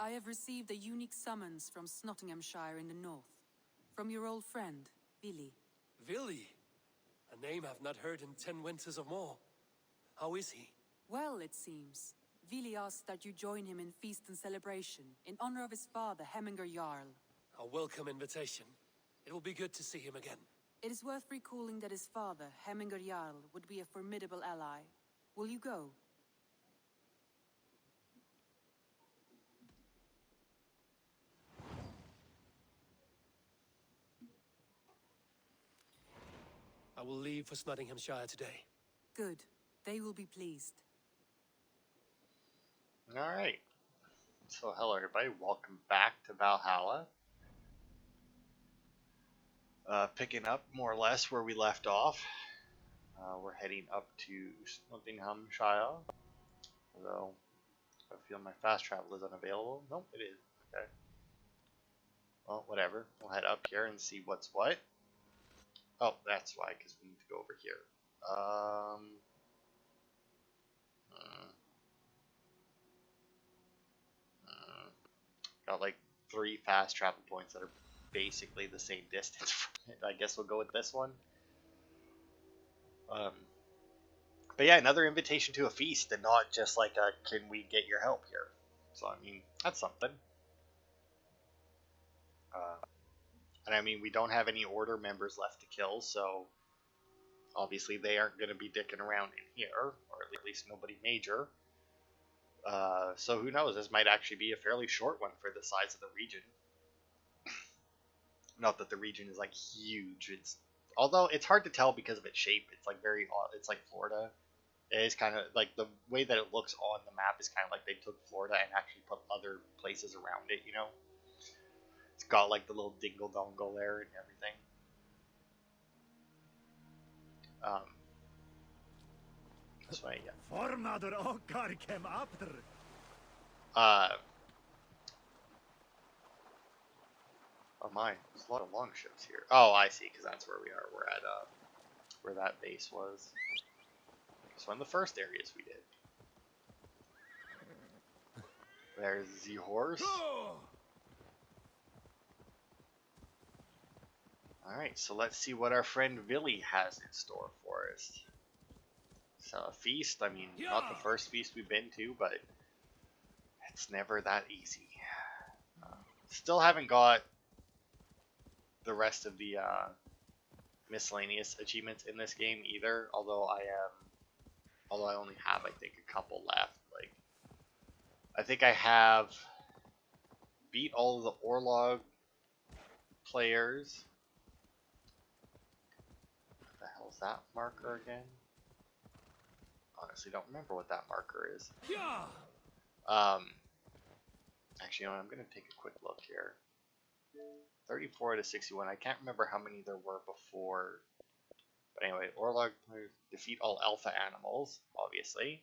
I have received a unique summons from Nottinghamshire in the north. From your old friend, Vili. Vili? A name I've not heard in 10 winters or more. How is he? Well, it seems. Vili asked that you join him in feast and celebration, in honor of his father, Hemminger Jarl. A welcome invitation. It will be good to see him again. It is worth recalling that his father, Hemminger Jarl, would be a formidable ally. Will you go? I will leave for Nottinghamshire today. Good. They will be pleased. Alright. So hello everybody, welcome back to Valhalla. Picking up more or less where we left off. We're heading up to Nottinghamshire. Although, I feel my fast travel is unavailable. Nope, it is. Okay. Well, whatever. We'll head up here and see what's what. Oh, that's why, because we need to go over here. Got like 3 fast travel points that are basically the same distance from it. I guess we'll go with this one. But yeah, another invitation to a feast and not just like a, can we get your help here? So, I mean, that's something. And I mean, we don't have any order members left to kill, so obviously they aren't going to be dicking around in here, or at least nobody major. So who knows, this might actually be a fairly short one for the size of the region. Not that the region is like huge, although it's hard to tell because of its shape. It's like very odd. It's like Florida. It is kind of like the way that it looks on the map is kind of like they took Florida and actually put other places around it, you know. It's got like the little dingle dongle there and everything. This way, yeah. Oh my, there's a lot of longships here. Oh, I see, because that's where we are. We're at where that base was. It's one of the first areas we did. There's the horse. Alright, so let's see what our friend Vili has in store for us. So a feast, I mean, not the first feast we've been to, but it's never that easy. Still haven't got the rest of the miscellaneous achievements in this game either, although I only have, I think, a couple left. Like, I think I have beat all of the Orlog players. What the hell is that marker again? Honestly, don't remember what that marker is. Actually, I'm going to take a quick look here. 34 to 61. I can't remember how many there were before. But anyway, Orlog defeat all alpha animals, obviously.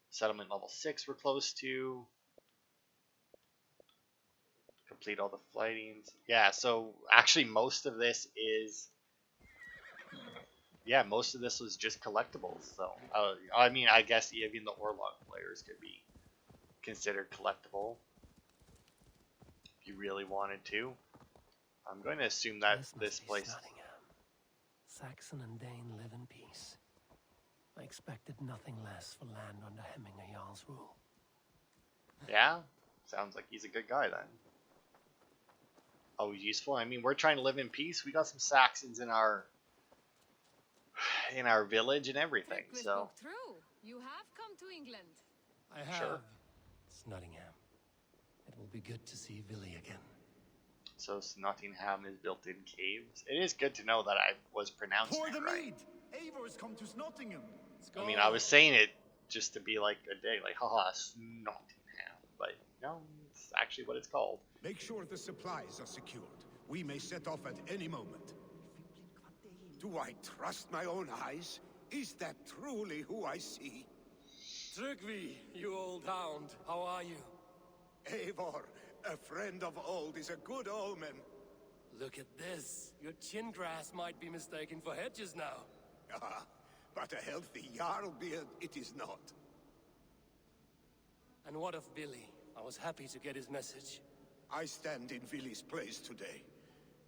Settlement level 6 we're close to. Complete all the flightings. Yeah, so actually most of this is... Yeah, most of this was just collectibles. So, I mean, I guess even the Orlog players could be considered collectible. If you really wanted to. I'm going to assume that this place... Nottingham. Saxon and Dane live in peace. I expected nothing less for land under Hemminger Jarl's rule. Yeah? Sounds like he's a good guy then. Always useful. I mean, we're trying to live in peace. We got some Saxons in our village and everything, so... True. You have come to England. I have. Sure. It's Nottingham. It will be good to see Vili again. So Nottingham is built in caves. It is good to know that I was pronouncing Pour it the right. mead! Eivor has come to Nottingham. I mean, I was saying it just to be like a day, like, haha, Nottingham. But no, it's actually what it's called. Make sure the supplies are secured. We may set off at any moment. Do I trust my own eyes? Is that truly who I see? Tryggvi, you old hound, how are you? Eivor, a friend of old is a good omen. Look at this. Your chin grass might be mistaken for hedges now. Ah, but a healthy Jarl beard it is not. And what of Vili? I was happy to get his message. I stand in Vili's place today.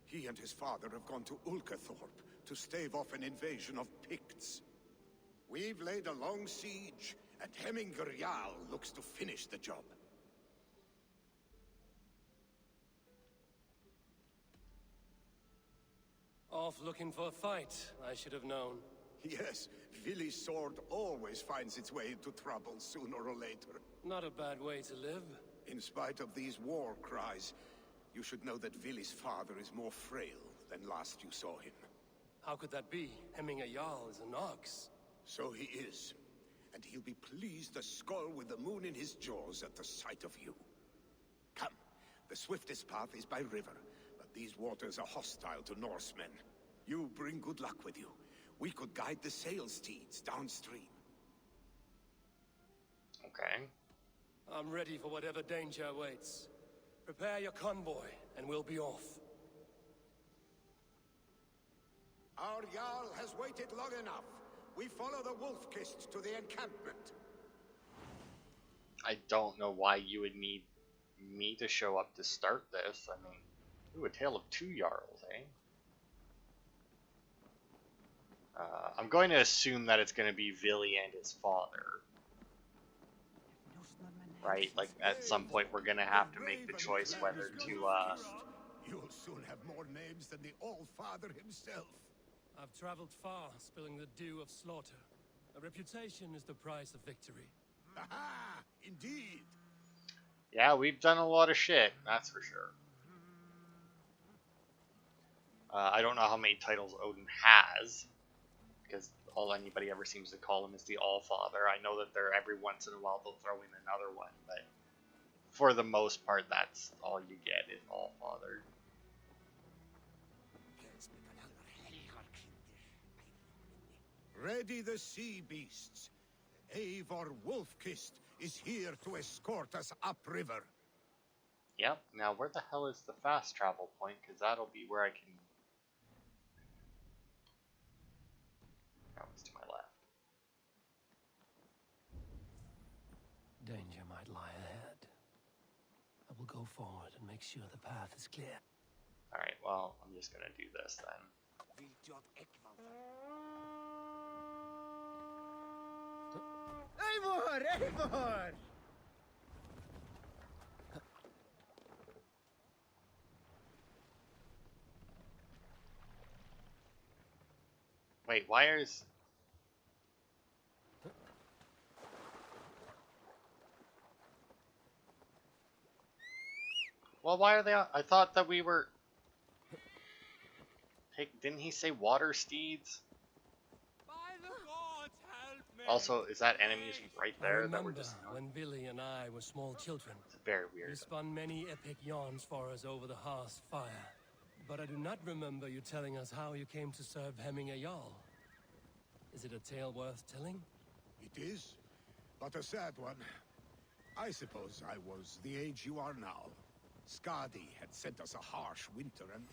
He and his father have gone to Ulkathorpe to stave off an invasion of Picts. We've laid a long siege, and Hemminger Jarl looks to finish the job. Off looking for a fight, I should have known. Yes, Vili's sword always finds its way into trouble sooner or later. Not a bad way to live. In spite of these war cries, you should know that Vili's father is more frail than last you saw him. How could that be? Hemminger Jarl is an ox. So he is. And he'll be pleased as skull with the moon in his jaws at the sight of you. Come, the swiftest path is by river, but these waters are hostile to Norsemen. You bring good luck with you. We could guide the sail steeds downstream. Okay. I'm ready for whatever danger awaits. Prepare your convoy, and we'll be off. Our Jarl has waited long enough. We follow the Wolf-Kissed to the encampment. I don't know why you would need me to show up to start this. I mean, ooh, a tale of two Jarls, eh? I'm going to assume that it's going to be Vili and his father. Right? Like, at some point we're going to have to make the choice whether to, You'll soon have more names than the All-Father himself. I've traveled far, spilling the dew of slaughter. A reputation is the price of victory. Aha! Indeed! Yeah, we've done a lot of shit, that's for sure. I don't know how many titles Odin has, because all anybody ever seems to call him is the All-Father. I know that they're every once in a while they'll throw in another one, but for the most part, that's all you get is All-Father. Ready the sea beasts. Eivor Wolf-Kissed is here to escort us upriver. Yep, now where the hell is the fast travel point? Because that'll be where I can... That was to my left. Danger might lie ahead. I will go forward and make sure the path is clear. Alright, well, I'm just gonna do this then. Eivor! Eivor! Wait, why is... Well, why are they... I thought that we were... Didn't he say water steeds? By the gods, help me! Also, is that enemies right I there that we're remember just... when Vili and I were small children. It's very You weird. spun many epic yarns for us over the hearth's fire. But I do not remember you telling us how you came to serve Hemminger Jarl. Is it a tale worth telling? It is, but a sad one. I suppose I was the age you are now. Skadi had sent us a harsh winter and...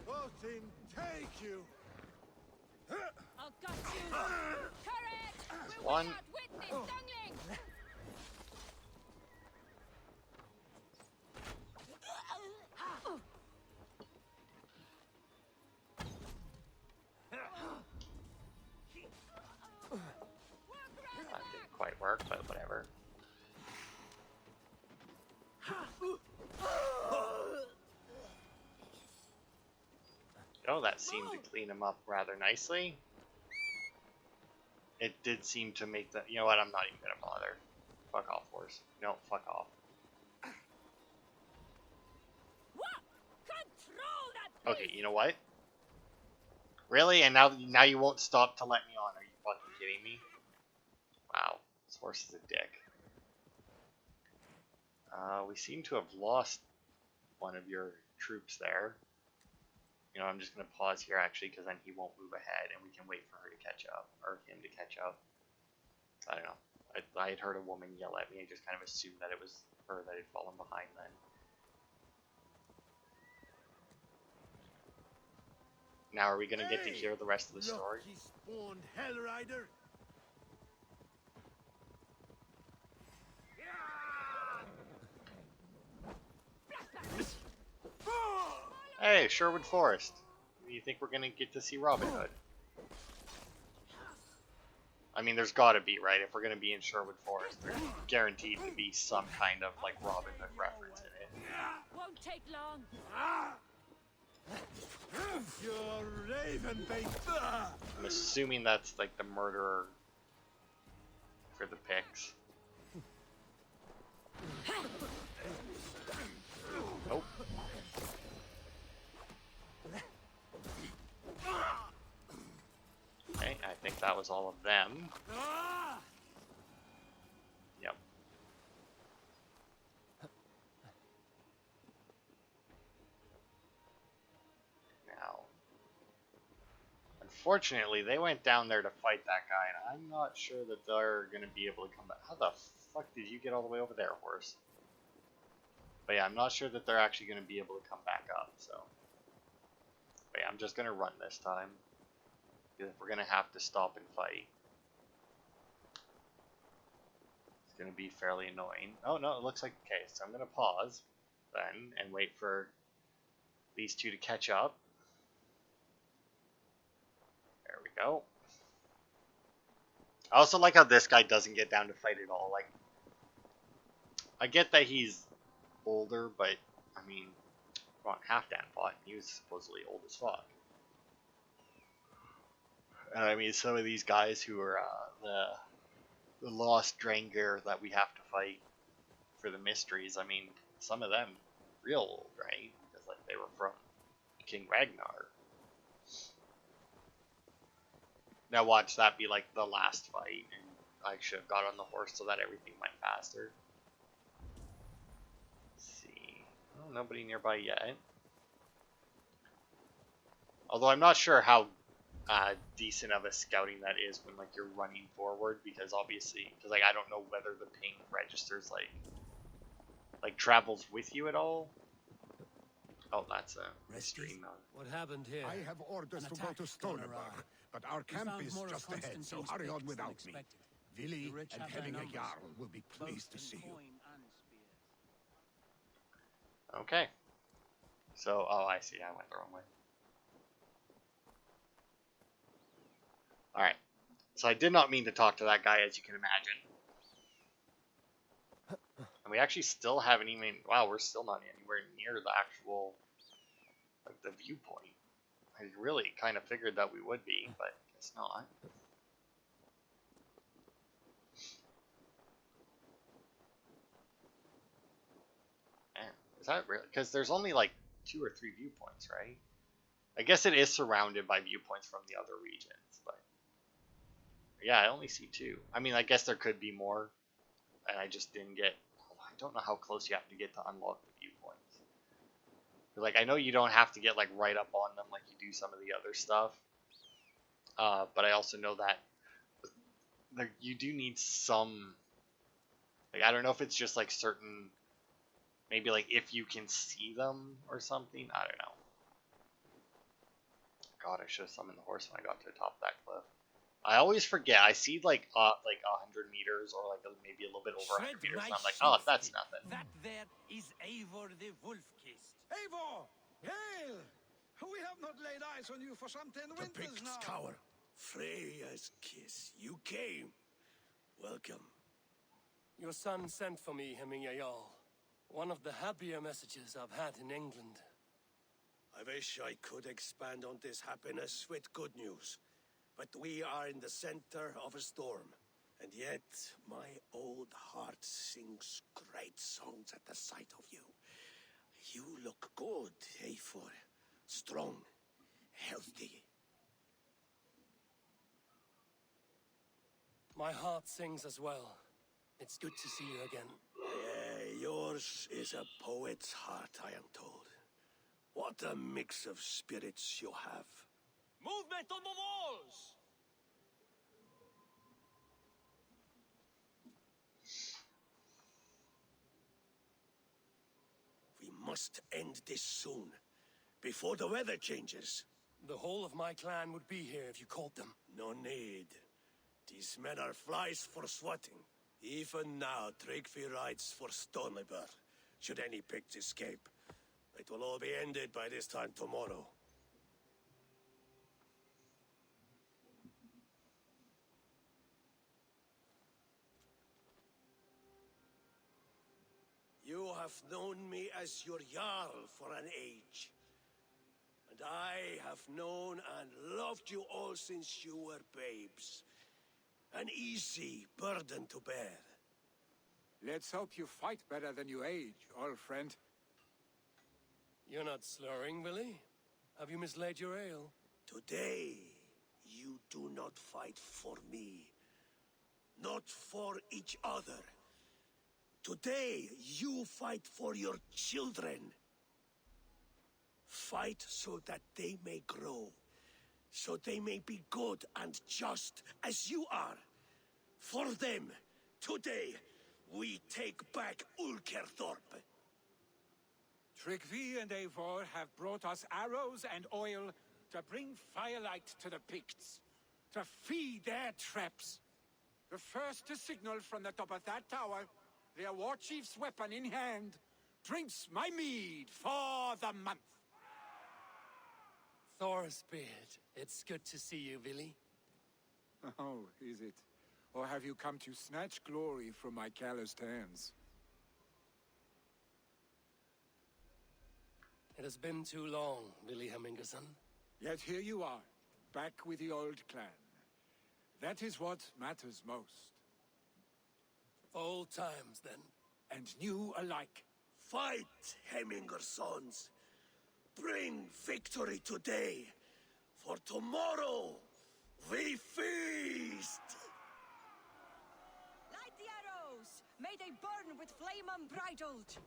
Odin, take you! I'll gut you! Courage! We will one. not witness dungling! That didn't quite work, but whatever. Oh, that seemed to clean him up rather nicely. It did seem to make the... You know what, I'm not even gonna bother. Fuck off, horse. No, fuck off. What? Control that Okay, you know what? Really? And now you won't stop to let me on. Are you fucking kidding me? Wow, this horse is a dick. We seem to have lost one of your troops there. You know, I'm just going to pause here, actually, because then he won't move ahead, and we can wait for her to catch up, or him to catch up. I don't know. I had heard a woman yell at me. I just kind of assumed that it was her that had fallen behind then. Now, are we going to get to hear the rest of the story? Lucky spawned Hell Rider. Okay, Sherwood Forest. Do you think we're gonna get to see Robin Hood? I mean, there's gotta be, right? If we're gonna be in Sherwood Forest, there's guaranteed to be some kind of, like, Robin Hood reference in it. Won't take long. You're raven bait. I'm assuming that's, like, the murderer for the pics. Nope. Okay, I think that was all of them. Yep. Now, unfortunately, they went down there to fight that guy, and I'm not sure that they're going to be able to come back. How the fuck did you get all the way over there, horse? But yeah, I'm not sure that they're actually going to be able to come back up, so. But yeah, I'm just going to run this time. Because if we're going to have to stop and fight, it's going to be fairly annoying. Oh no, it looks like, okay, so I'm going to pause then and wait for these two to catch up. There we go. I also like how this guy doesn't get down to fight at all. Like, I get that he's older, but I mean, come on, Halfdan fought, and he was supposedly old as fuck. And I mean, some of these guys who are the lost Draengr that we have to fight for the mysteries, I mean, some of them real old, right? Because like they were from King Ragnar. Now watch that be like the last fight, and I should have got on the horse so that everything went faster. Let's see. Oh, nobody nearby yet. Although I'm not sure how decent of a scouting that is when like you're running forward, because obviously, because like I don't know whether the ping registers like travels with you at all. Oh, that's a stream mode. What happened here? I have orders to go to Stoneberg, but our camp is just ahead, so hurry on without me. Vili and Hemminger Jarl will be pleased to see you. Okay. So, oh, I see. I went the wrong way. Alright. So I did not mean to talk to that guy, as you can imagine. And we actually still haven't even... Wow, we're still not anywhere near the actual... like, the viewpoint. I really kind of figured that we would be, but guess not. Man, is that really... Because there's only, like, 2 or 3 viewpoints, right? I guess it is surrounded by viewpoints from the other regions, but... Yeah, I only see 2. I mean, I guess there could be more, and I just didn't get... I don't know how close you have to get to unlock the viewpoints. Like, I know you don't have to get, like, right up on them like you do some of the other stuff. But I also know that you do need some... Like, I don't know if it's just, like, certain... Maybe, like, if you can see them or something. I don't know. God, I should have summoned the horse when I got to the top of that cliff. I always forget. I see like 100 meters or like maybe a little bit over 100 meters, and I'm like, oh, that's nothing. That there is Eivor the Wolf-Kissed. Eivor! Hail! We have not laid eyes on you for some 10 The winters Pict's now. Tower. Freya's kiss. You came. Welcome. Your son sent for me, Hemminger Jarl. One of the happier messages I've had in England. I wish I could expand on this happiness with good news. But we are in the center of a storm. And yet, my old heart sings great songs at the sight of you. You look good, Eivor. Strong, healthy. My heart sings as well. It's good to see you again. Yours is a poet's heart, I am told. What a mix of spirits you have. Movement on the walls! We must end this soon, before the weather changes. The whole of my clan would be here if you called them. No need. These men are flies for swatting. Even now, Tryggvi rides for Stoneberg, should any Picts escape. It will all be ended by this time tomorrow. You have known me as your Jarl for an age. And I have known and loved you all since you were babes. An easy burden to bear. Let's hope you fight better than you age, old friend. You're not slurring, Willie? Have you mislaid your ale? Today, you do not fight for me. Not for each other. Today, you fight for your children. Fight so that they may grow. So they may be good and just as you are. For them, today, we take back Ulkerthorpe. Trygvi and Eivor have brought us arrows and oil to bring firelight to the Picts, to feed their traps. The first to signal from the top of that tower, their war chief's weapon in hand, drinks my mead for the month. Thorsbeard, it's good to see you, Willie. Oh, is it? Or have you come to snatch glory from my calloused hands? It has been too long, Willie Hemmingerson. Yet here you are, back with the old clan. That is what matters most. Old times, then. And new alike. Fight, Hemminger sons. Bring victory today. For tomorrow, we feast. Light the arrows! May they burn with flame unbridled!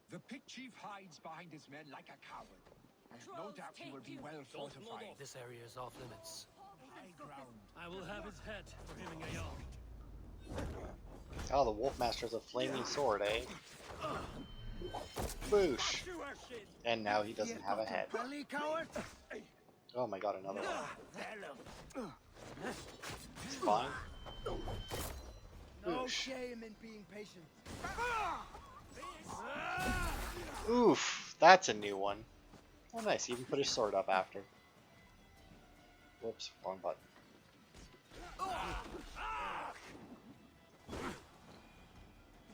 The Pict Chief hides behind his men like a coward. I have no Trolls doubt he take will be you. well Don't fortified. This area is off limits. High ground. I will have his head for hemming a Jarl. Oh, the Wolfmaster's a flaming sword, eh? Boosh! And now he doesn't have a head. Oh my god, another one. It's fine. No Boosh. shame in being patient. Oof, that's a new one. Oh nice, he even put his sword up after. Whoops, wrong button.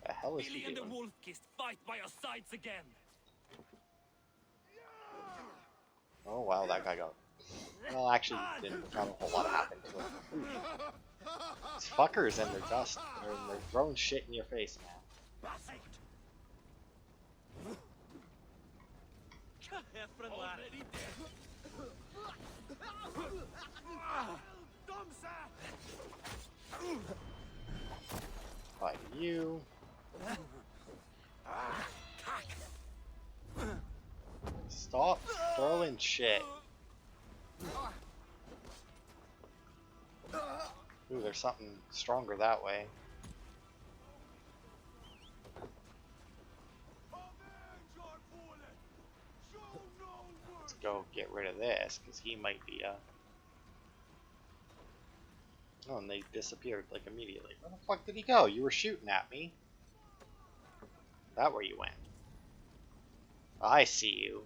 The hell is he Billy and the doing? Wolfkist fight by your sides again. Oh wow, that guy got... Well, actually, didn't. Not a whole lot happened to him. These fuckers and their dust. They're throwing shit in your face, man. Already dead. Fight you. Stop throwing shit. Ooh, there's something stronger that way. Let's go get rid of this, because he might be Oh, and they disappeared, like, immediately. Where the fuck did he go? You were shooting at me. That where you went. I see you.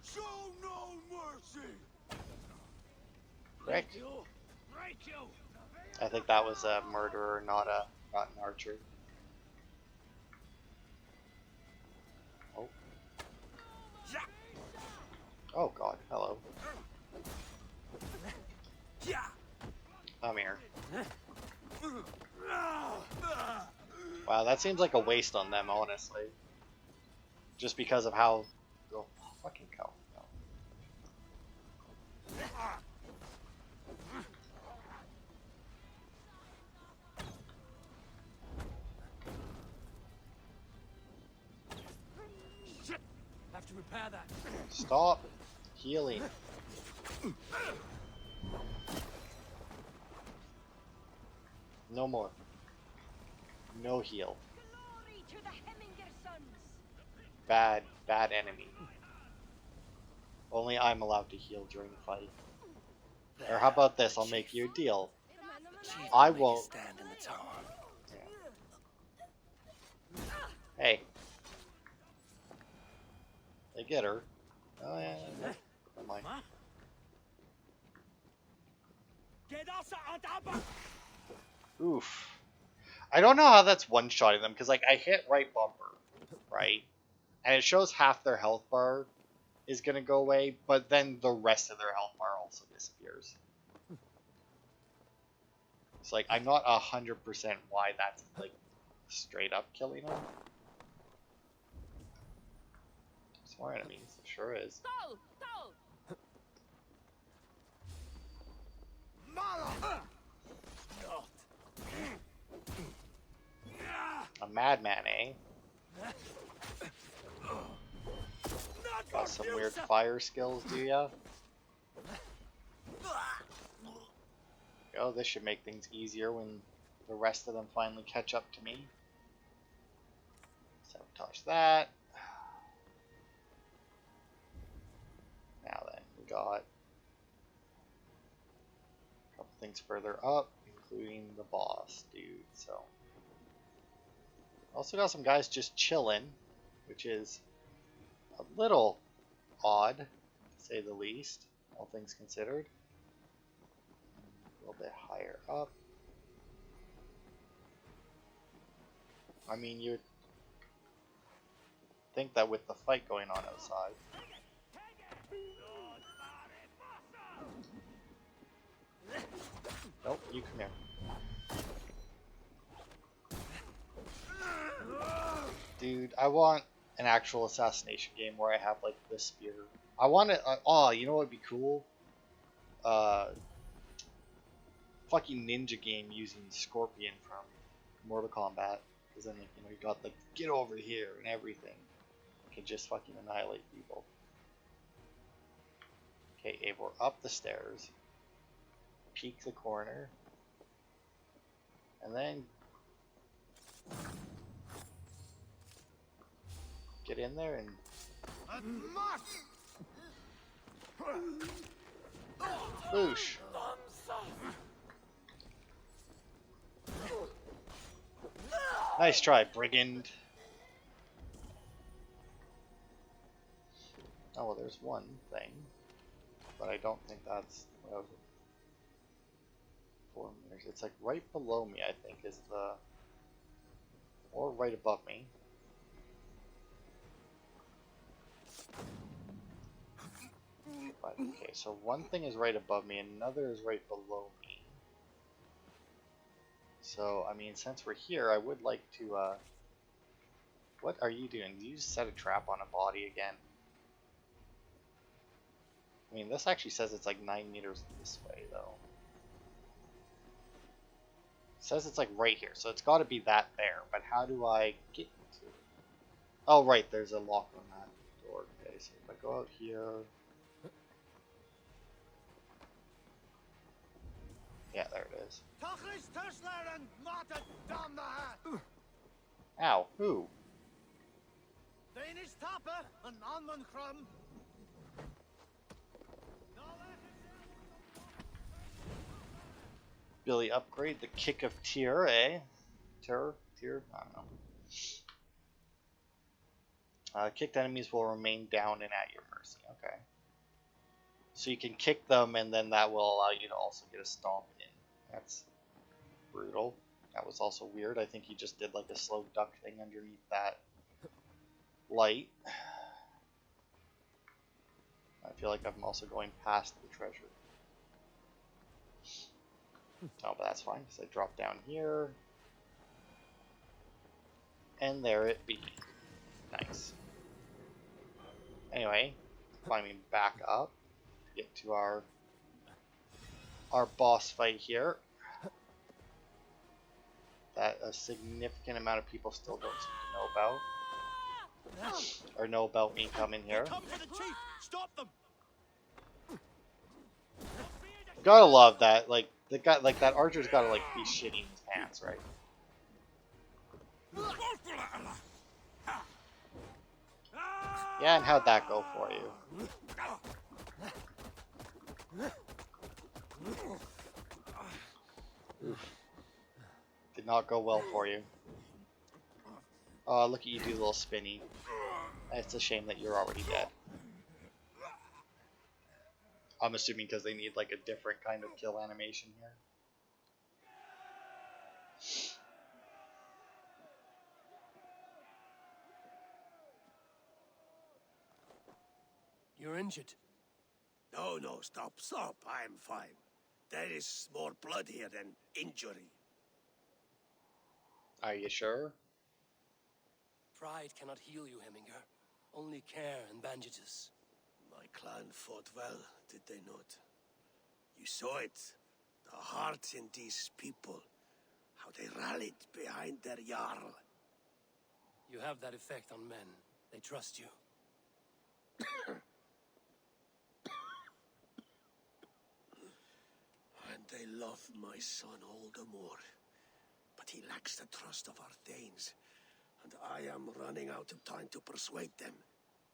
Show no mercy. Rick. I think that was a murderer, not an archer. Oh. Oh god, hello. Come here. Wow, that seems like a waste on them, honestly. Just because of how... Oh, fucking go. Shit! Have to repair that. Stop healing. No more. No heal. Glory to the Hemminger sons! Bad enemy. Only I'm allowed to heal during the fight. Or how about this? I'll make you a deal. I won't. Stand in the tower. Hey, They get her. Oh yeah, nope. Never mind. Oof. I don't know how that's one-shotting them, because like I hit right bumper, right? And it shows half their health bar is gonna go away, but then the rest of their health bar also disappears. It's like I'm not 100% why that's like straight up killing them. There's more enemies, it sure is. A madman, eh? Got some weird fire skills, do ya? Oh, this should make things easier when the rest of them finally catch up to me. Sabotage that. Now then, we got a couple things further up, including the boss dude, so. Also got some guys just chilling, which is a little odd, to say the least, all things considered. A little bit higher up. I mean, you'd think that with the fight going on outside. Nope, you come here. Dude, I want an actual assassination game where I have like the spear. I want it. Oh, you know what would be cool? Fucking ninja game using Scorpion from Mortal Kombat. Because then, like, you know, you got like get over here and everything. You can just fucking annihilate people. Okay, Eivor, up the stairs. Peek the corner. And then get in there and boosh. Nice try, brigand. Oh well, there's one thing, but I don't think that's what I was. 4 meters. It's like right below me, I think, is the, or right above me. But, okay, so one thing is right above me, another is right below me. So, I mean, since we're here, I would like to, what are you doing? Did you just set a trap on a body again? I mean, this actually says it's like 9 meters this way, though. It says it's like right here, so it's got to be that there. But how do I get to it? Oh, right, there's a lock on that door. Okay, so if I go out here... Yeah, there it is. Ow, who? Billy, upgrade the kick of Tyr, eh? Tyr? I don't know. Kicked enemies will remain down and at your mercy. Okay. So you can kick them, and then that will allow you to also get a stomp in. That's brutal. That was also weird. I think he just did like a slow duck thing underneath that light. I feel like I'm also going past the treasure. Oh, but that's fine, because I drop down here. And there it be. Nice. Anyway, climbing back up to get to our boss fight here. That a significant amount of people still don't seem to know about. Or know about me coming here. Come for the chief! Stop them! Gotta love that, like, the guy, like, that archer's gotta, like, be shitting his pants, right? Yeah, and how'd that go for you? Oof. Did not go well for you. Oh, look at you do a little spinny. It's a shame that you're already dead. I'm assuming because they need like a different kind of kill animation here. You're injured. No, no, stop, stop. I'm fine. There is more blood here than injury. Are you sure? Pride cannot heal you, Heminger. Only care and bandages. My clan fought well, did they not? You saw it. The heart in these people. How they rallied behind their Jarl. You have that effect on men. They trust you. And they love my son all the more. But he lacks the trust of our Danes. And I am running out of time to persuade them.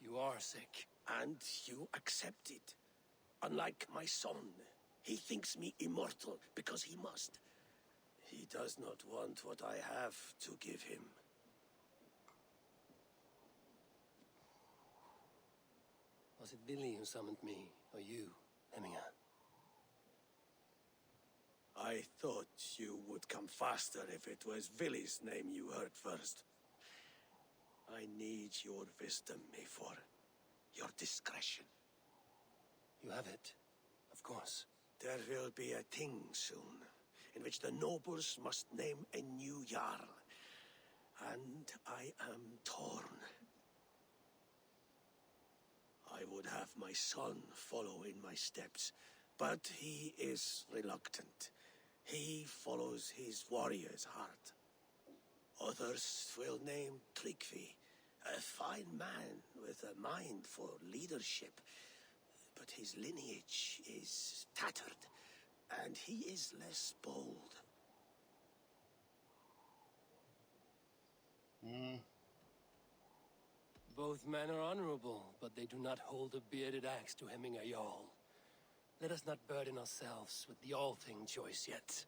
You are sick. And you accept it. Unlike my son, he thinks me immortal because he must. He does not want what I have to give him. Was it Billy who summoned me, or you, Heminger? I thought you would come faster if it was Villy's name you heard first. I need your wisdom, Eivor. Your discretion. You have it, of course. There will be a thing soon, in which the nobles must name a new Jarl. And I am torn. I would have my son follow in my steps, but he is reluctant. He follows his warrior's heart. Others will name Tryggvi, a fine man with a mind for leadership. But his lineage is tattered, and he is less bold. Both men are honorable, but they do not hold a bearded axe to Heminger Jarl. Let us not burden ourselves with the all-thing choice yet.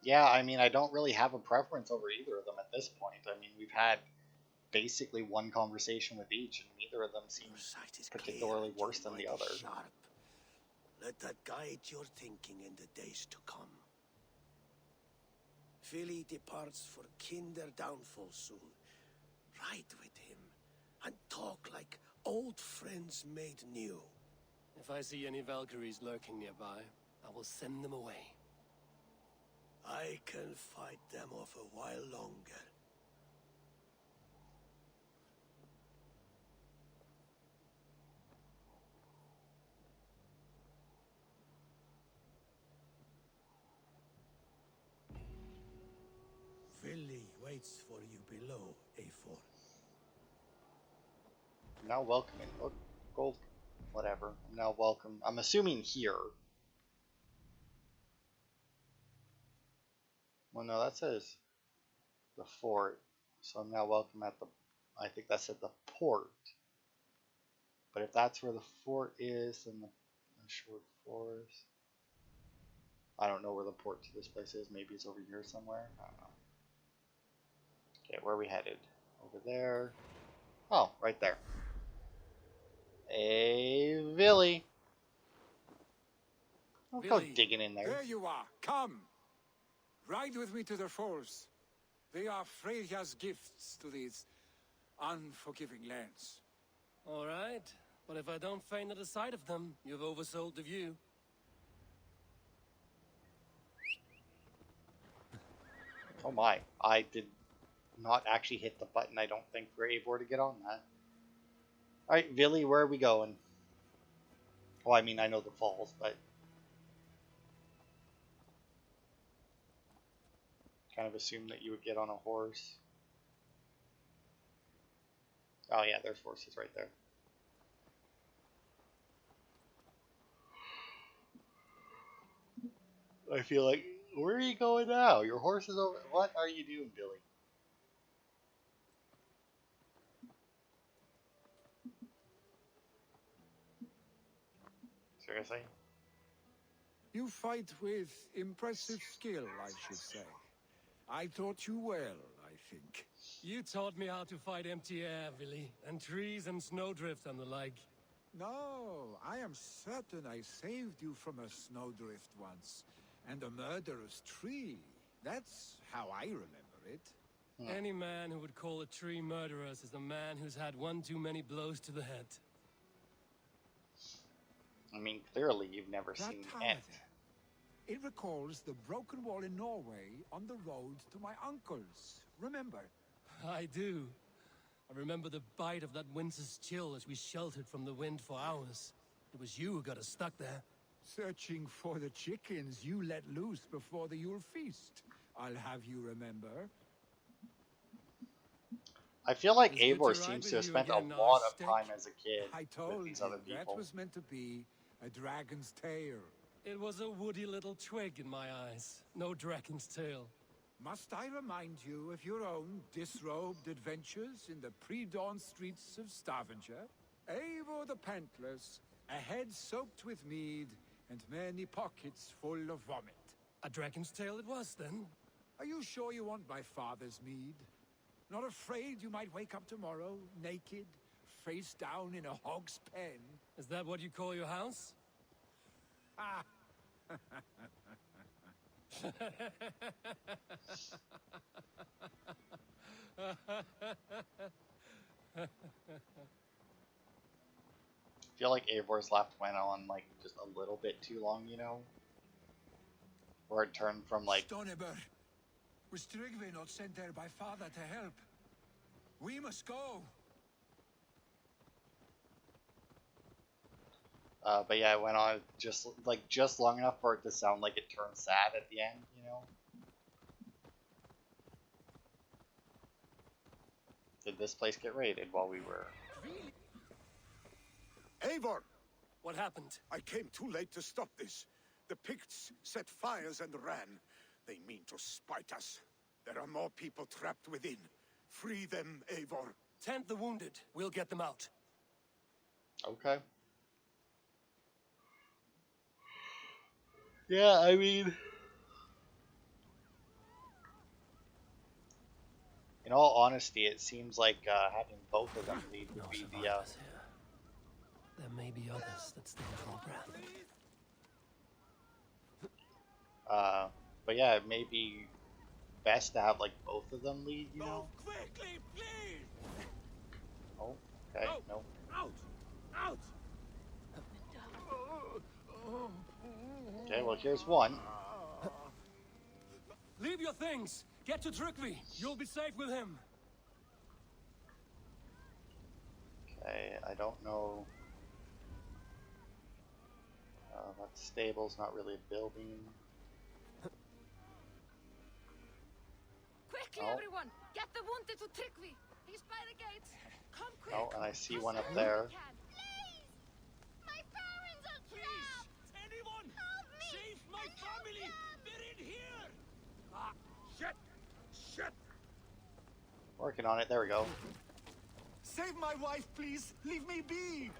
Yeah, I mean, I don't really have a preference over either of them at this point. I mean, we've had basically one conversation with each, and neither of them seems Your sight is particularly clear, worse your than the mind other. is sharp. Let that guide your thinking in the days to come. Vili departs for Kinder downfall soon. Ride with him, and talk like old friends made new. If I see any Valkyries lurking nearby, I will send them away. I can fight them off a while longer. Vili waits for you below, Eivor. I'm now welcome in gold, whatever. I'm now welcome. I'm assuming here. Well, no, that says the fort. So I'm now welcome at the. I think that said the port. But if that's where the fort is, then the short forest. I don't know where the port to this place is. Maybe it's over here somewhere. I don't know. Okay, where are we headed? Over there. Oh, right there. Hey, Billy. Don't go Billy. digging in there. There you are. Come. Ride with me to the falls. They are Freya's gifts to these unforgiving lands. All right, but if I don't faint at the sight of them, you've oversold the view. Oh my, I did not actually hit the button, I don't think, for Eivor to get on that. Alright, Billy, where are we going? Well, I mean, I know the falls, but... kind of assumed that you would get on a horse. Oh yeah, there's horses right there. I feel like, where are you going now? Your horse is over... What are you doing, Billy? Seriously? You fight with impressive skill, I should say. I taught you well, I think. You taught me how to fight empty air, Willy, and trees and snowdrift and the like. No, I am certain I saved you from a snowdrift once, and a murderous tree. That's how I remember it. Any man who would call a tree murderous is a man who's had one too many blows to the head. I mean, clearly you've never That seen tower it. there. It recalls the broken wall in Norway on the road to my uncle's. Remember? I do. I remember the bite of that winter's chill as we sheltered from the wind for hours. It was you who got us stuck there. Searching for the chickens you let loose before the Yule feast. I'll have you remember. I feel like It's good to Eivor ride seems with to have you spent a again, lot of Stick. time as a kid I with told these you other that people. was meant to be a dragon's tail. It was a woody little twig in my eyes. No dragon's tail. Must I remind you of your own disrobed adventures in the pre-dawn streets of Stavanger? Eivor the Pantless, a head soaked with mead, and many pockets full of vomit. A dragon's tail it was, then? Are you sure you want my father's mead? Not afraid you might wake up tomorrow, naked, face down in a hog's pen? Is that what you call your house? Ah! I feel like Eivor's laugh went on like just a little bit too long, you know? Where it turned from like, Stoneber, was Tryggvi not sent there by father to help? We must go. but yeah, it went on just long enough for it to sound like it turned sad at the end, you know? Did this place get raided while we were... Eivor! What happened? I came too late to stop this. The Picts set fires and ran. They mean to spite us. There are more people trapped within. Free them, Eivor. Tend the wounded. We'll get them out. Okay. Yeah, I mean... In all honesty, it seems like having both of them lead would be the... There may be others that still draw breath. But yeah, it may be best to have like both of them lead, you know? Quickly, please! Oh, okay, no. Out! Out! Okay, well here's one. Leave your things! Get to Tryggvi! You'll be safe with him! Okay, I don't know. That stable's not really a building. Quickly, Oh. everyone! Get the wounded to Tryggvi! He's by the gates! Come quick! Oh, and I see one up As there. soon as we can. Please! My parents are trapped! Anyone! Help me! Save my I know family! them! They're in here! Ah, shit! Shit! Working on it, there we go. Save my wife, please! Leave me be!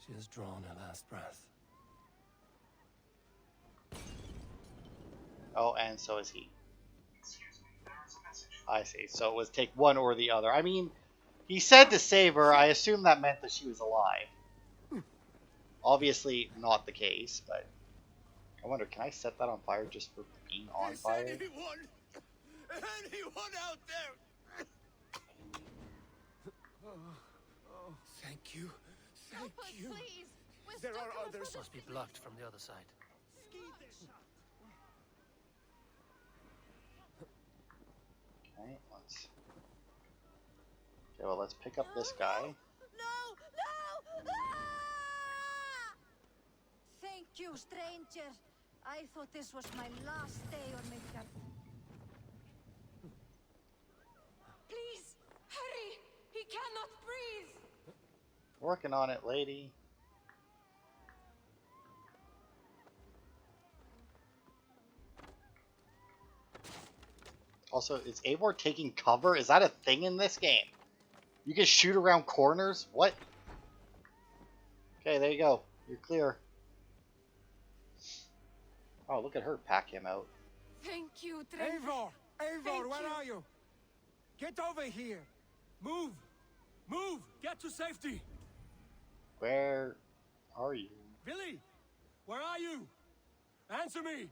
She has drawn her last breath. Oh, and so is he. I see. So it was take one or the other. I mean, he said to save her. I assume that meant that she was alive. Obviously not the case, but I wonder, can I set that on fire just for being on Is fire? anyone out there? Thank you. Help Thank us, you. please! We're There stuck are in a others. flood Must be blocked from the other side. Okay, well, let's pick up this guy. No! No! Ah! Thank you, stranger. I thought this was my last day on Midgard. Please, hurry! He cannot breathe! Working on it, lady. Also, is Eivor taking cover? Is that a thing in this game? You can shoot around corners? What? Okay, there you go. You're clear. Oh, look at her pack him out. Thank you, Train. Eivor! Eivor, Thank where you. are you? Get over here! Move! Move! Get to safety! Where are you? Billy! Where are you? Answer me!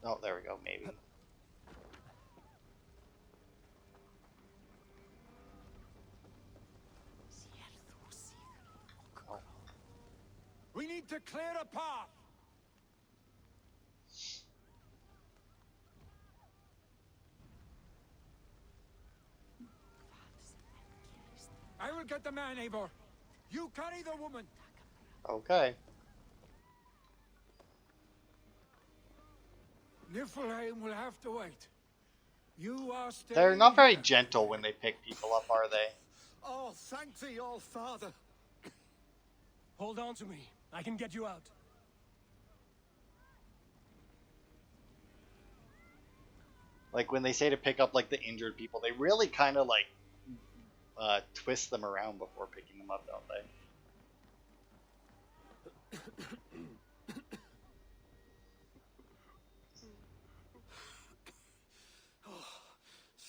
Oh, there we go, maybe. Oh. We need to clear a path! I will get the man, Eivor. You carry the woman. Okay. Niflheim will have to wait. You are staying. They're not very here. gentle when they pick people up, are they? Oh, thank thee, all father. Hold on to me. I can get you out. Like when they say to pick up like the injured people, they really kind of like twist them around before picking them up, don't they?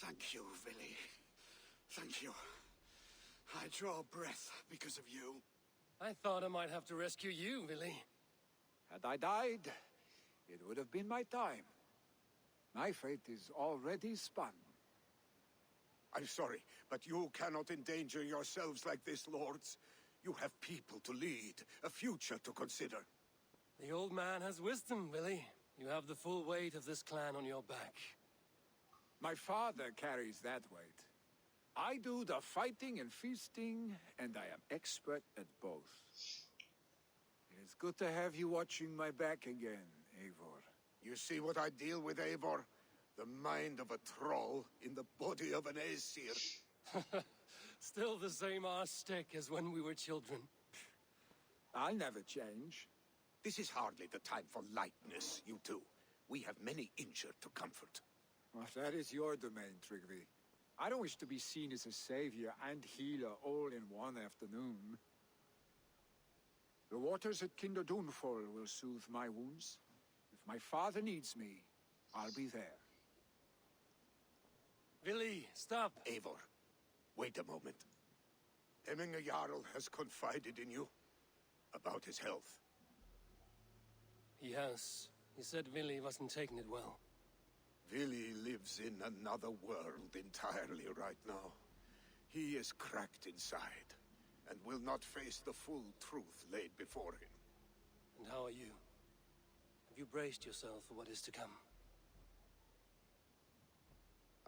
Thank you, Billy. Thank you. I draw breath because of you. I thought I might have to rescue you, Billy. Had I died, it would have been my time. My fate is already spun. I'm sorry, but you cannot endanger yourselves like this, lords. You have people to lead, a future to consider. The old man has wisdom, Billy. You have the full weight of this clan on your back. My father carries that weight. I do the fighting and feasting, and I am expert at both. It is good to have you watching my back again, Eivor. You see what I deal with, Eivor? The mind of a troll in the body of an Aesir. Still the same arse stick as when we were children. I'll never change. This is hardly the time for lightness, you two. We have many injured to comfort. Well, that is your domain, Trigby. I don't wish to be seen as a savior and healer all in one afternoon. The waters at Kinderdunfall will soothe my wounds. If my father needs me, I'll be there. Billy, stop! Eivor, wait a moment. Hemminger Jarl has confided in you about his health. He has. He said Billy wasn't taking it well. Vili lives in another world entirely right now. He is cracked inside, and will not face the full truth laid before him. And how are you? Have you braced yourself for what is to come?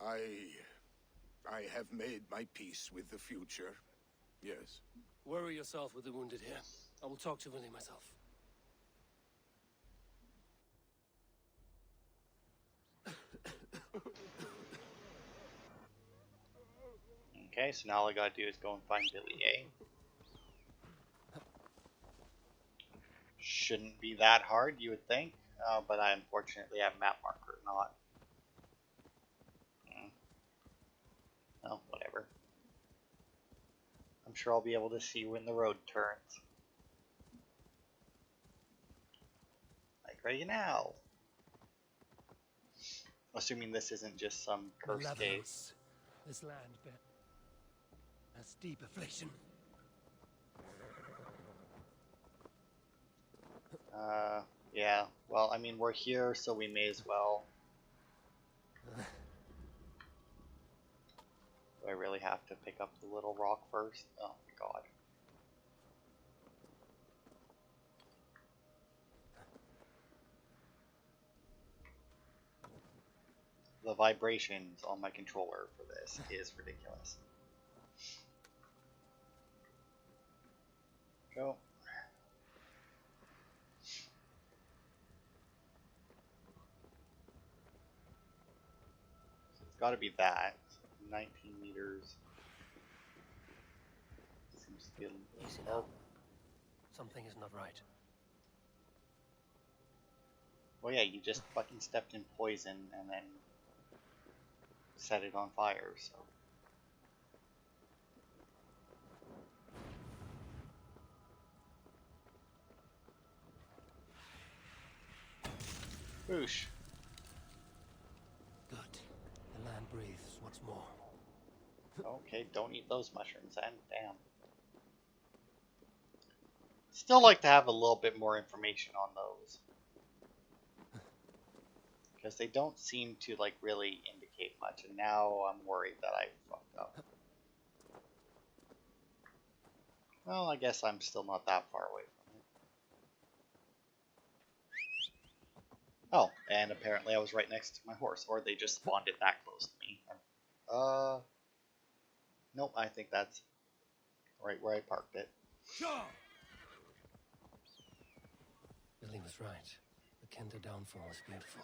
I have made my peace with the future, yes. Worry yourself with the wounded here. I will talk to Billy myself. Okay, so now all I gotta do is go and find Billy, eh? Shouldn't be that hard, you would think, but I unfortunately have map marker not. Oh, whatever. I'm sure I'll be able to see when the road turns. Like right now. Assuming this isn't just some cursed case. This land has deep affliction. Yeah. Well, I mean, we're here, so we may as well. Do I really have to pick up the little rock first? Oh my god. The vibrations on my controller for this is ridiculous. Go. So it's got to be that. 19 meters. Seems to be Easy now. Something is not right. Well, yeah, you just fucking stepped in poison and then set it on fire, so. Boosh. Good. The land breathes once more. Okay, don't eat those mushrooms, then. Damn. Still like to have a little bit more information on those. Because they don't seem to, like, really indicate much, and now I'm worried that I fucked up. Well, I guess I'm still not that far away from it. Oh, and apparently I was right next to my horse, or they just spawned it that close to me. Nope, I think that's right where I parked it. Billy was right. The Kenta downfall is beautiful.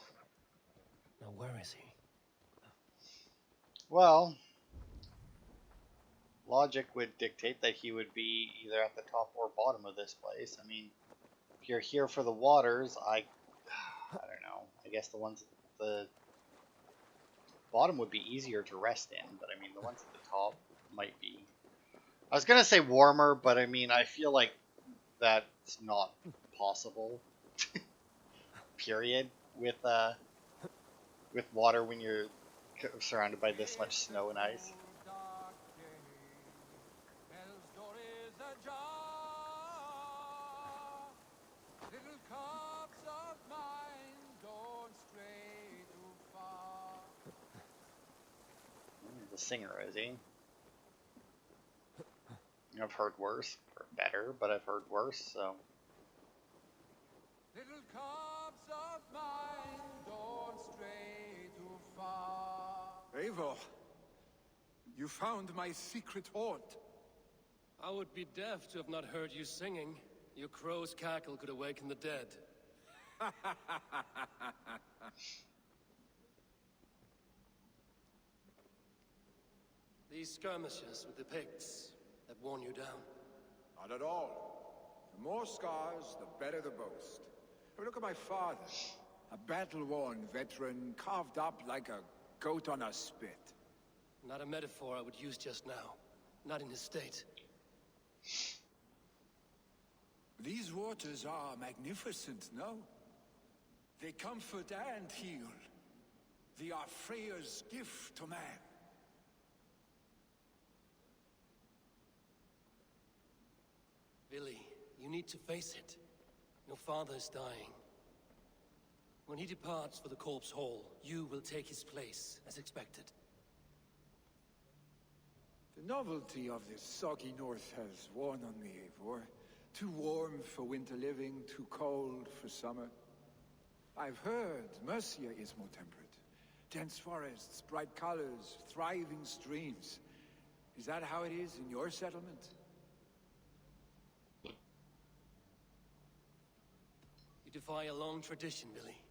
Now where is he? Well, logic would dictate that he would be either at the top or bottom of this place. I mean, if you're here for the waters, I don't know. I guess the ones at the bottom would be easier to rest in, but I mean, the ones at the top might be. I was gonna say warmer, but I mean, I feel like that's not possible. Period. With water when you're surrounded by this much snow and ice. The singer, is he? I've heard worse, or better, but I've heard worse, so. Little cups of mine, don't stray too far. Eivor, you found my secret haunt. I would be deaf to have not heard you singing. Your crow's cackle could awaken the dead. These skirmishes with the Picts that worn you down. Not at all. The more scars, the better the boast. Look at my father. A battle-worn veteran, carved up like a goat on a spit. Not a metaphor I would use just now. Not in his state. These waters are magnificent, no? They comfort and heal. They are Freya's gift to man. Billy, you need to face it. Your father is dying. When he departs for the Corpse Hall, you will take his place, as expected. The novelty of this soggy north has worn on me, Eivor. Too warm for winter living, too cold for summer. I've heard Mercia is more temperate. Dense forests, bright colors, thriving streams. Is that how it is in your settlement? You defy a long tradition, Billy.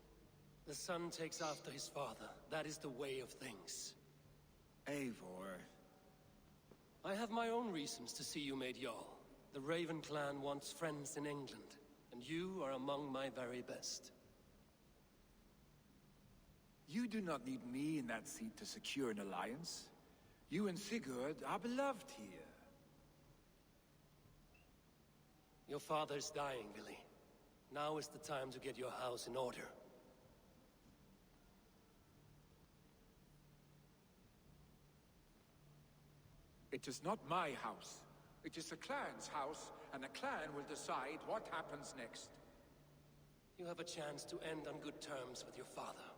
The son takes after his father. That is the way of things. Eivor. I have my own reasons to see you made Jarl. The Raven clan wants friends in England, and you are among my very best. You do not need me in that seat to secure an alliance. You and Sigurd are beloved here. Your father is dying, Billy. Now is the time to get your house in order. It is not my house. It is the clan's house, and the clan will decide what happens next. You have a chance to end on good terms with your father.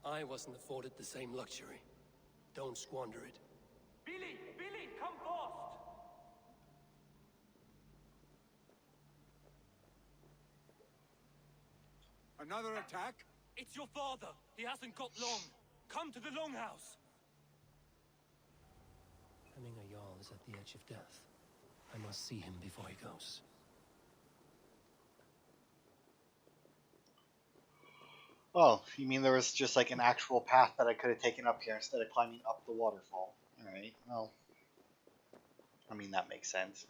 I wasn't afforded the same luxury. Don't squander it. Billy! Billy, come fast! Another attack? It's your father! He hasn't got long! Come to the Longhouse! Hemminger Jarl is at the edge of death. I must see him before he goes. Oh, you mean there was just like an actual path that I could have taken up here instead of climbing up the waterfall? Alright, well. I mean, that makes sense.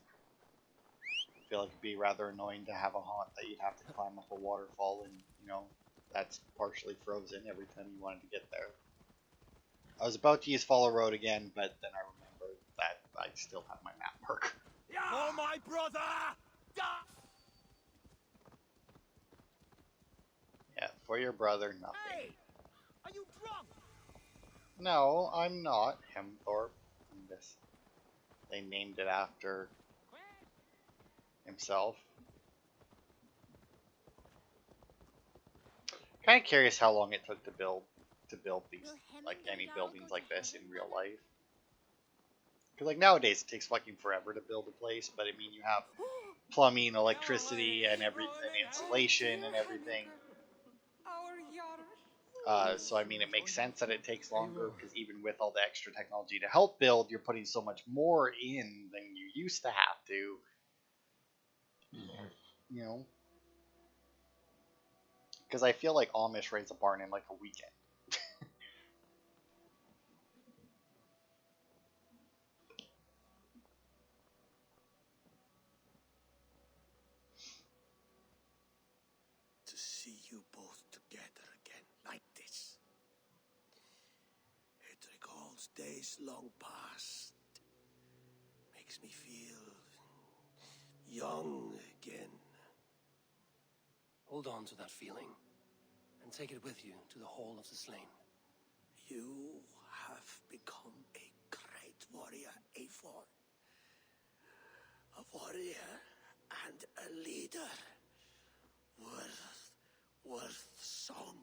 I feel like it'd be rather annoying to have a haunt that you'd have to climb up a waterfall and, you know, that's partially frozen every time you wanted to get there. I was about to use Follow Road again, but then I remembered that I still have my map mark. Oh, my brother! Yeah, For your brother, nothing. Hey! Are you drunk? No, I'm not. Hemthorpe. This. They named it after himself. Kind of curious how long it took to build these, like any buildings like this in real life. Because like nowadays it takes fucking forever to build a place, but I mean you have plumbing, electricity, and insulation and everything. So I mean it makes sense that it takes longer because even with all the extra technology to help build, you're putting so much more in than you used to have to. You know, because I feel like Amish raise a barn in like a weekend. To see you both together again like this. It recalls days long past. Makes me feel young again. Hold on to that feeling, and take it with you to the Hall of the Slain. You have become a great warrior, Eivor. A warrior and a leader. Worth song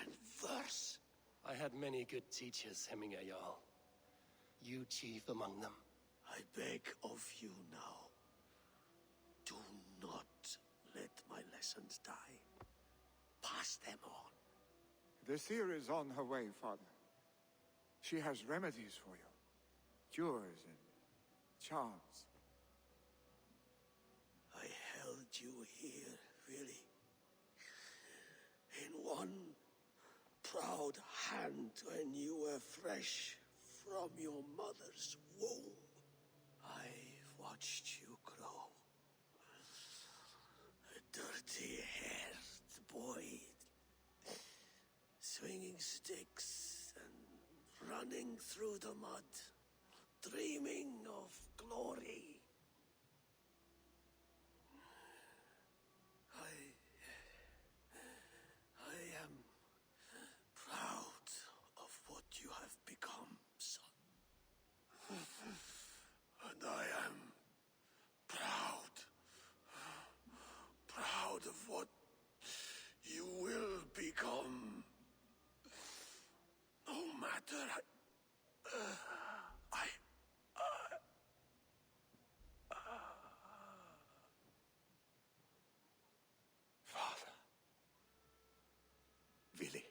and verse. I had many good teachers, Hemminger Jarl. You chief among them. I beg of you now. Do not let my lessons die. Pass them on. The seer is on her way, Father. She has remedies for you. Cures and charms. I held you here, really. In one proud hand when you were fresh from your mother's womb. I've watched you grow. A dirty-haired boy, swinging sticks and running through the mud, dreaming of glory. I am proud of what you have become, son. And I am proud of what you will become. No matter I Father. Willy.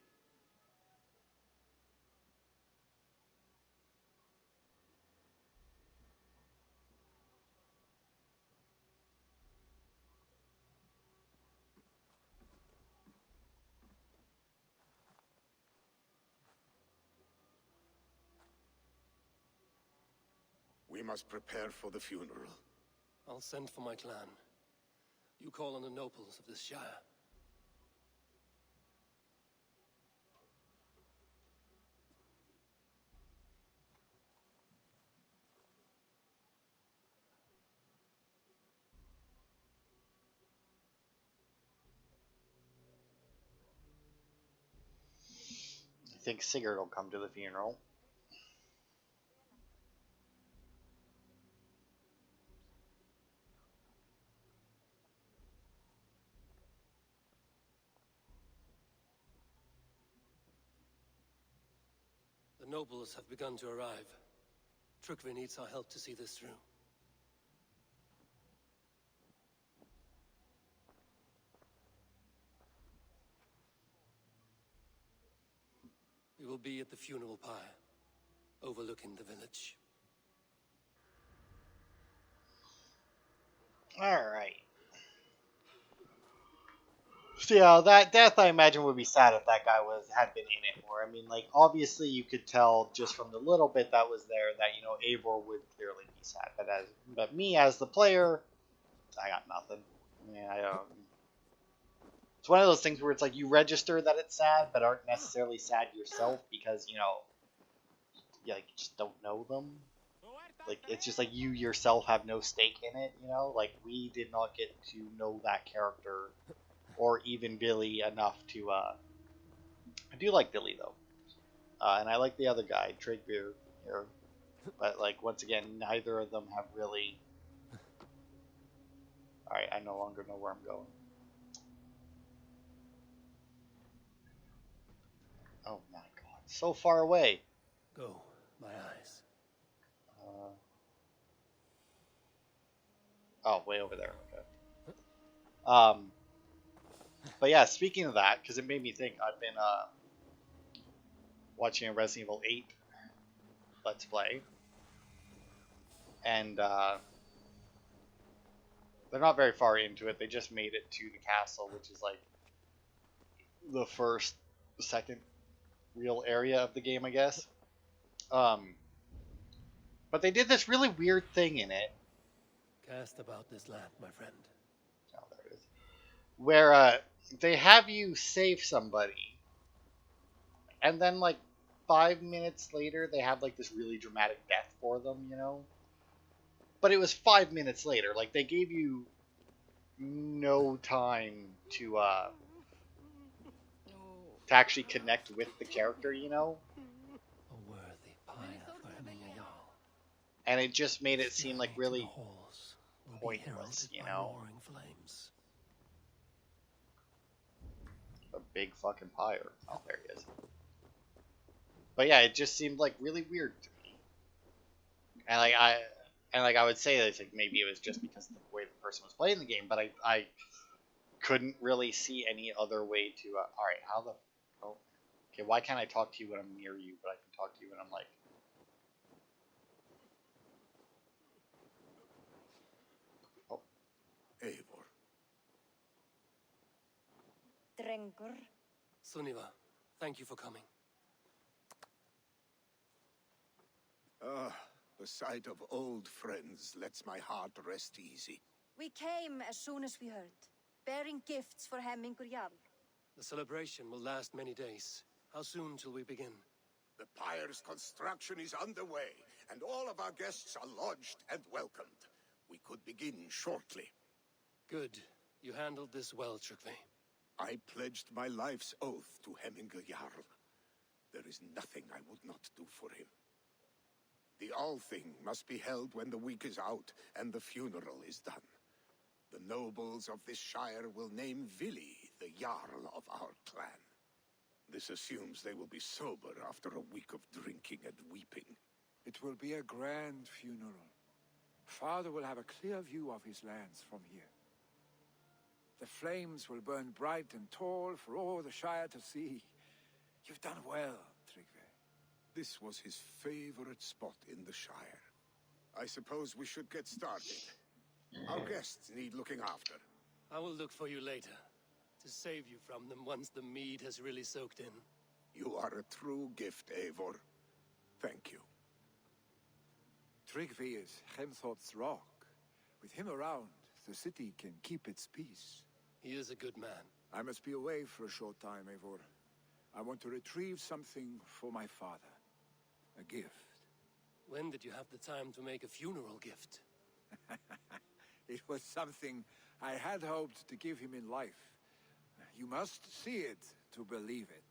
We must prepare for the funeral. I'll send for my clan. You call on the nobles of this shire. I think Sigurd will come to the funeral. The nobles have begun to arrive. Trukvi needs our help to see this through. We will be at the funeral pyre, overlooking the village. Alright. So yeah, that death I imagine would be sad if that guy had been in it more. I mean, like obviously you could tell just from the little bit that was there that Eivor would clearly be sad. But me as the player, I got nothing. Yeah, I don't. It's one of those things where it's like you register that it's sad, but aren't necessarily sad yourself because you just don't know them. Like it's just like you yourself have no stake in it. Like we did not get to know that character or even Billy enough to. I do like Billy though, and I like the other guy, Trigbeer here. But like once again, neither of them have really. All right, I no longer know where I'm going. Oh my god, so far away. Go, my eyes. Oh, way over there. Okay. Um, but yeah, speaking of that, because it made me think, I've been watching a Resident Evil 8 Let's Play, and they're not very far into it. They just made it to the castle, which is like the second real area of the game, I guess. But they did this really weird thing in it. Cast about this land, my friend. Oh, there it is. Where they have you save somebody, and then like 5 minutes later, they have like this really dramatic death for them, you know. But it was 5 minutes later. Like they gave you no time to actually connect with the character, you know. A worthy pyre for hemming a Jarl. And it just made it seem like really halls will pointless, be you by know. roaring flames. A big fucking pyre. Oh, there he is. But yeah, it just seemed like really weird to me. And I would say that like maybe it was just because of the way the person was playing the game, but I couldn't really see any other way to. All right, how the? Oh, okay. Why can't I talk to you when I'm near you, but I can talk to you when I'm like? Oh, Eivor. Drengur. Sunniva, thank you for coming. Ah, the sight of old friends lets my heart rest easy. We came as soon as we heard, bearing gifts for Hemmingur Jarl. The celebration will last many days. How soon till we begin? The pyre's construction is underway, and all of our guests are lodged and welcomed. We could begin shortly. Good. You handled this well, Trygve. I pledged my life's oath to Hemmingur Jarl. There is nothing I would not do for him. The Althing must be held when the week is out and the funeral is done. The nobles of this shire will name Vili the Jarl of our clan. This assumes they will be sober after a week of drinking and weeping. It will be a grand funeral. Father will have a clear view of his lands from here. The flames will burn bright and tall for all the Shire to see. You've done well, Trygve. This was his favorite spot in the Shire. I suppose we should get started. Our guests need looking after. I will look for you later, to save you from them once the mead has really soaked in. You are a true gift, Eivor. Thank you. Trygve is Hemthorp's rock. With him around, the city can keep its peace. He is a good man. I must be away for a short time, Eivor. I want to retrieve something for my father. A gift. When did you have the time to make a funeral gift? It was something I had hoped to give him in life. You must see it to believe it.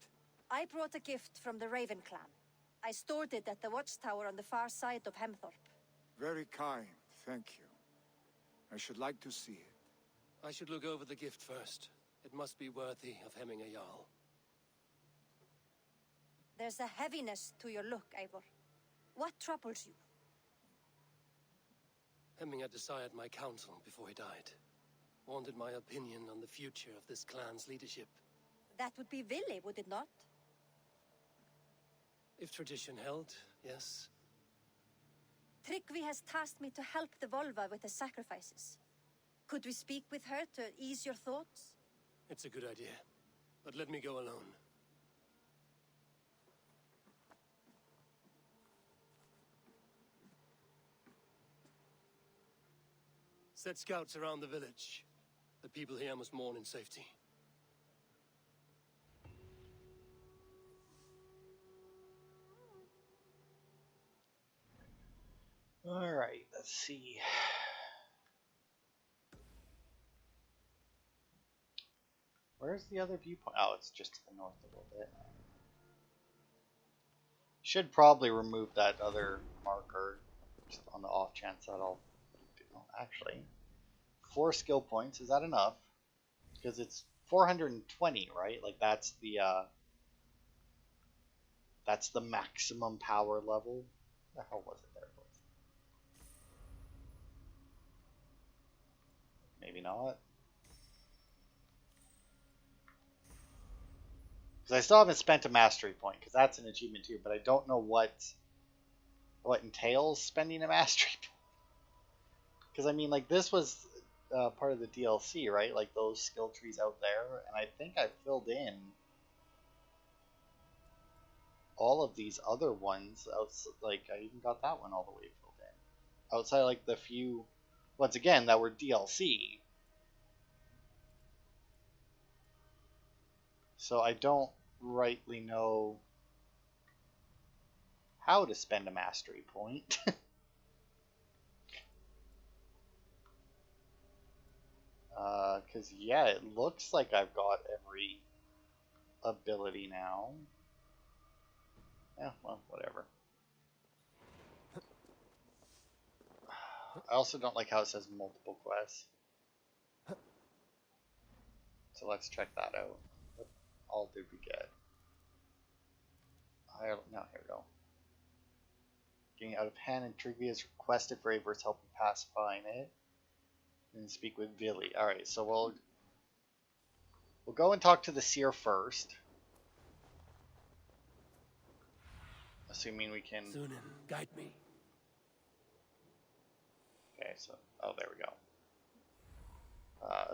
I brought a gift from the Raven clan. I stored it at the watchtower on the far side of Hemthorp. Very kind, thank you. I should like to see it. I should look over the gift first. It must be worthy of hemming a Jarl. There's a heaviness to your look, Eivor. What troubles you? Hemming had desired my counsel before he died. Wanted my opinion on the future of this clan's leadership. That would be Vili, would it not? If tradition held, yes. Trygve has tasked me to help the Volva with the sacrifices. Could we speak with her to ease your thoughts? It's a good idea. But let me go alone. Set scouts around the village. The people here must mourn in safety. all right. Let's see. Where's the other viewpoint? Oh, it's just to the north a little bit. Should probably remove that other marker just on the off chance that I'll do. Actually, 4 skill points, is that enough? Because it's 420, right? Like that's the maximum power level. What the hell was it there? Maybe not. Because I still haven't spent a mastery point, because that's an achievement too, but I don't know what entails spending a mastery point. Because I mean, like, this was part of the DLC, right? Like those skill trees out there, and I think I filled in all of these other ones. Like, I even got that one all the way filled in. Outside, like, the few, once again, that were DLC. So I don't rightly know how to spend a mastery point. Because, yeah, it looks like I've got every ability now. Yeah, well, whatever. I also don't like how it says multiple quests. So let's check that out. What all did we get? Here we go. Getting out of hand, and Trigby has requested for Eivor's help in pacifying it. And speak with Vili. Alright, so we'll go and talk to the seer first. Assuming we can... Sunan, guide me. Okay, so... Oh, there we go.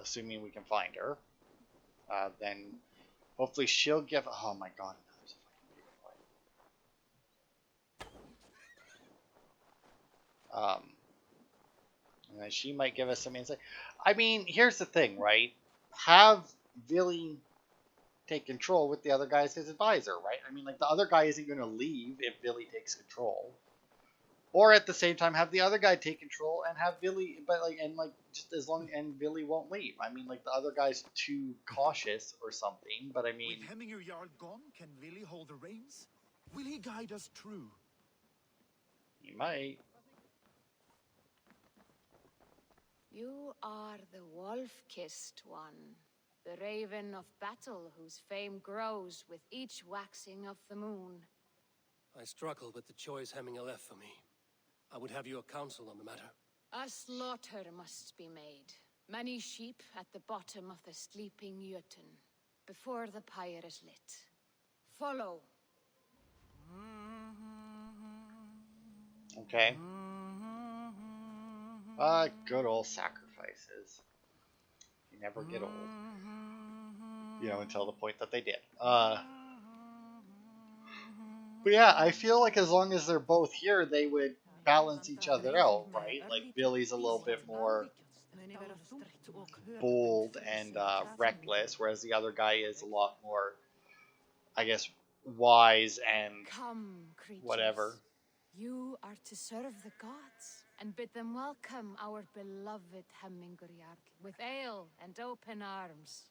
Assuming we can find her. Then hopefully she'll give... Oh my god, there's a fucking big boy. And then she might give us some insight. I mean, here's the thing, right? Have Vili take control with the other guy as his advisor, right? I mean, like, the other guy isn't going to leave if Vili takes control. Or at the same time, have the other guy take control and have Vili, but like, and like, just as long, and Vili won't leave. I mean, like, the other guy's too cautious or something, but I mean... With Hemminger Jarl gone, can Vili hold the reins? Will he guide us true? He might. You are the wolf-kissed one, the raven of battle whose fame grows with each waxing of the moon. I struggle with the choice Hemminger left for me. I would have your counsel on the matter. A slaughter must be made. Many sheep at the bottom of the sleeping Jötun, before the pyre is lit. Follow. Okay. Good old sacrifices. You never get old. You know, until the point that they did. But yeah, I feel like as long as they're both here, they would balance each other out, right? Like, Vili's a little bit more bold and reckless, whereas the other guy is a lot more, I guess, wise and whatever. You are to serve the gods and bid them welcome our beloved Hemminger Jarl with ale and open arms.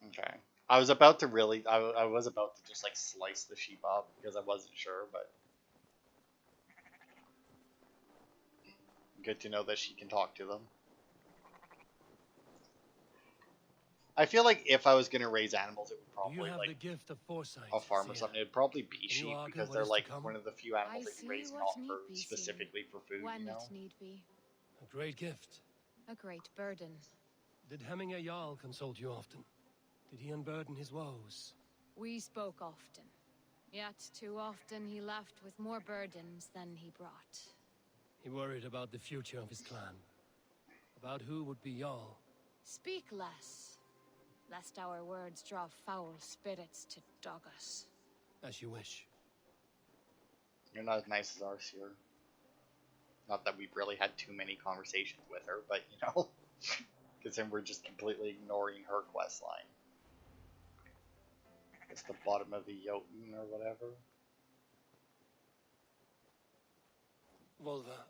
Okay. I was about to I was about to just like slice the sheep up because I wasn't sure, but good to know that she can talk to them. I feel like if I was going to raise animals, it would probably you have like the gift of foresight, a farm or Seer. something. It'd probably be Can you sheep argue because what they're is to like come? one of the few animals I that you see raise what not need for be, Seer. specifically for food, When you know? it need be. A great gift. A great burden. Did Hemminger Jarl consult you often? Did he unburden his woes? We spoke often. Yet too often he left with more burdens than he brought. He worried about the future of his clan. About who would be Jarl. Speak less, lest our words draw foul spirits to dog us. As you wish. You're not as nice as ours here. Not that we've really had too many conversations with her, but you know, because then we're just completely ignoring her quest line. It's the bottom of the Jötun or whatever. Volva,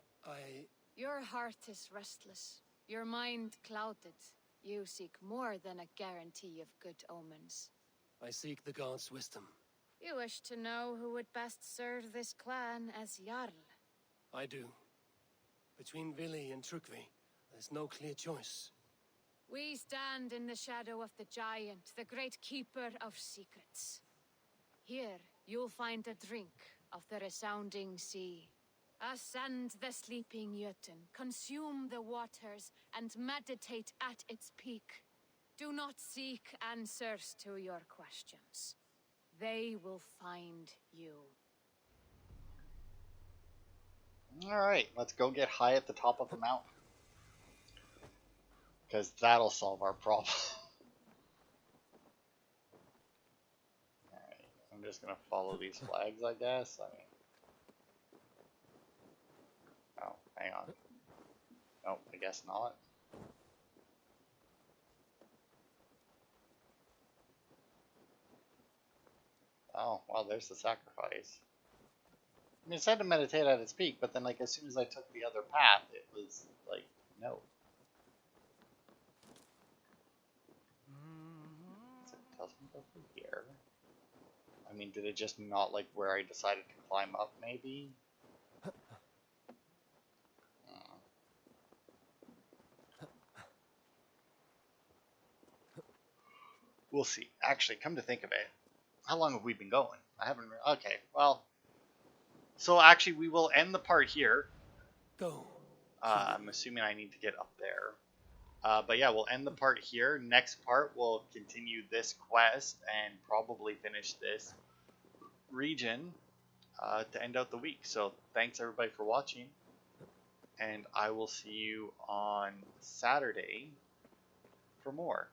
Your heart is restless, your mind clouded. You seek more than a guarantee of good omens. I seek the gods' wisdom. You wish to know who would best serve this clan as Jarl? I do. Between Vili and Trukvi, there's no clear choice. We stand in the shadow of the giant, the great keeper of secrets. Here, you'll find a drink of the resounding sea. Ascend the sleeping Jötun, consume the waters, and meditate at its peak. Do not seek answers to your questions. They will find you. Alright, let's go get high at the top of the mountain. Because that'll solve our problem. Alright, I'm just gonna follow these flags, I guess. Oh, hang on. Nope, I guess not. Oh, well, there's the sacrifice. I mean, it said to meditate at its peak, but then, like, as soon as I took the other path, it was like, no. So it tells me to go through here. I mean, did it just not like where I decided to climb up, maybe? We'll see. Actually, come to think of it, how long have we been going? I haven't. Okay, well. So actually, we will end the part here. Go. I'm assuming I need to get up there. But yeah, we'll end the part here. Next part, we'll continue this quest and probably finish this region to end out the week. So thanks everybody for watching. And I will see you on Saturday for more.